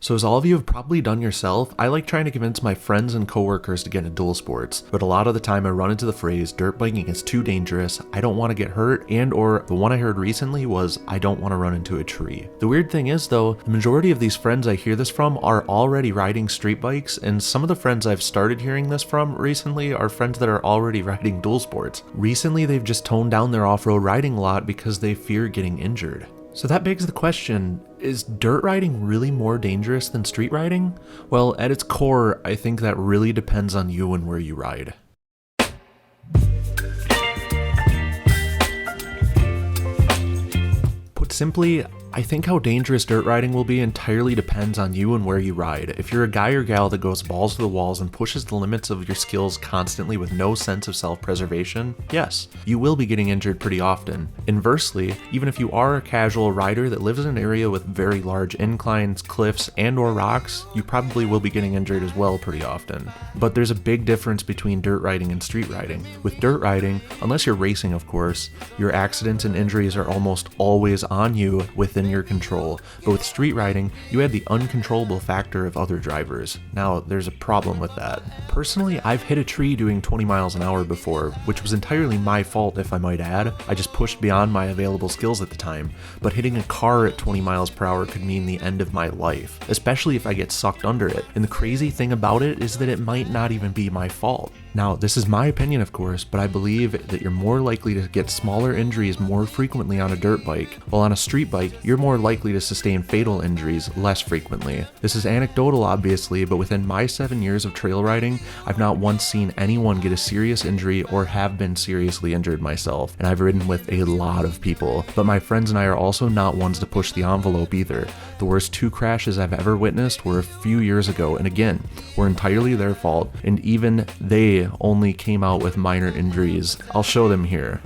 So as all of you have probably done yourself, I like trying to convince my friends and coworkers to get into dual sports, but a lot of the time I run into the phrase, dirt biking is too dangerous, I don't want to get hurt, and or the one I heard recently was, I don't want to run into a tree. The weird thing is though, the majority of these friends I hear this from are already riding street bikes, and some of the friends I've started hearing this from recently are friends that are already riding dual sports. Recently they've just toned down their off-road riding a lot because they fear getting injured. So that begs the question, is dirt riding really more dangerous than street riding? Well, at its core, I think that really depends on you and where you ride. Put simply, I think how dangerous dirt riding will be entirely depends on you and where you ride. If you're a guy or gal that goes balls to the walls and pushes the limits of your skills constantly with no sense of self-preservation, yes, you will be getting injured pretty often. Inversely, even if you are a casual rider that lives in an area with very large inclines, cliffs, and or rocks, you probably will be getting injured as well pretty often. But there's a big difference between dirt riding and street riding. With dirt riding, unless you're racing of course, your accidents and injuries are almost always on you within your control, but with street riding, you add the uncontrollable factor of other drivers. Now, there's a problem with that. Personally, I've hit a tree doing 20 miles an hour before, which was entirely my fault if I might add. I just pushed beyond my available skills at the time, but hitting a car at 20 miles per hour could mean the end of my life, especially if I get sucked under it. And the crazy thing about it is that it might not even be my fault. Now, this is my opinion of course, but I believe that you're more likely to get smaller injuries more frequently on a dirt bike, while on a street bike, you're more likely to sustain fatal injuries less frequently. This is anecdotal obviously, but within my 7 years of trail riding, I've not once seen anyone get a serious injury or have been seriously injured myself, and I've ridden with a lot of people. But my friends and I are also not ones to push the envelope either. The worst 2 crashes I've ever witnessed were a few years ago, and again, were entirely their fault, and even they only came out with minor injuries. I'll show them here.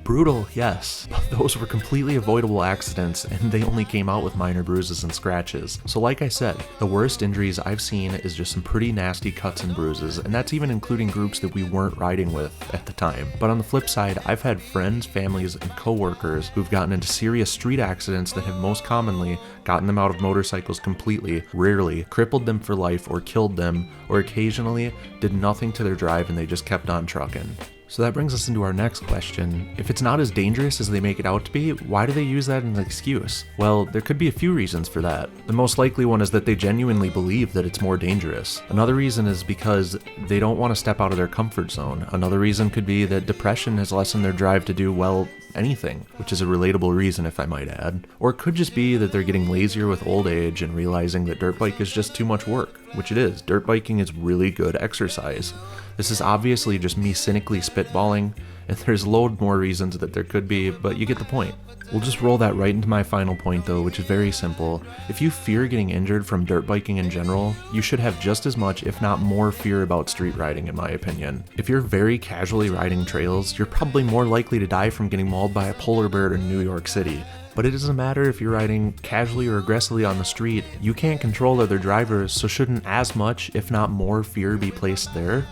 Brutal, yes, but those were completely avoidable accidents and they only came out with minor bruises and scratches. So like I said, the worst injuries I've seen is just some pretty nasty cuts and bruises, and that's even including groups that we weren't riding with at the time. But on the flip side, I've had friends, families, and coworkers who've gotten into serious street accidents that have most commonly gotten them out of motorcycles completely, rarely crippled them for life or killed them, or occasionally did nothing to their drive and they just kept on trucking. So that brings us into our next question. If it's not as dangerous as they make it out to be, why do they use that as an excuse? Well, there could be a few reasons for that. The most likely one is that they genuinely believe that it's more dangerous. Another reason is because they don't want to step out of their comfort zone. Another reason could be that depression has lessened their drive to do, well, anything, which is a relatable reason if I might add. Or it could just be that they're getting lazier with old age and realizing that dirt bike is just too much work, which it is. Dirt biking is really good exercise. This is obviously just me cynically spitballing, and there's loads more reasons that there could be, but you get the point. We'll just roll that right into my final point though, which is very simple. If you fear getting injured from dirt biking in general, you should have just as much, if not more, fear about street riding in my opinion. If you're very casually riding trails, you're probably more likely to die from getting mauled by a polar bear in New York City. But it doesn't matter if you're riding casually or aggressively on the street, you can't control other drivers, so shouldn't as much, if not more, fear be placed there?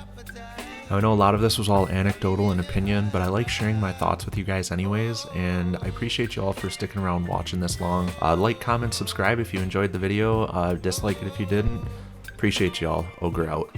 Now, I know a lot of this was all anecdotal and opinion, but I like sharing my thoughts with you guys anyways, and I appreciate you all for sticking around watching this long. Like, comment, subscribe if you enjoyed the video, dislike it if you didn't. Appreciate y'all. Ogre out.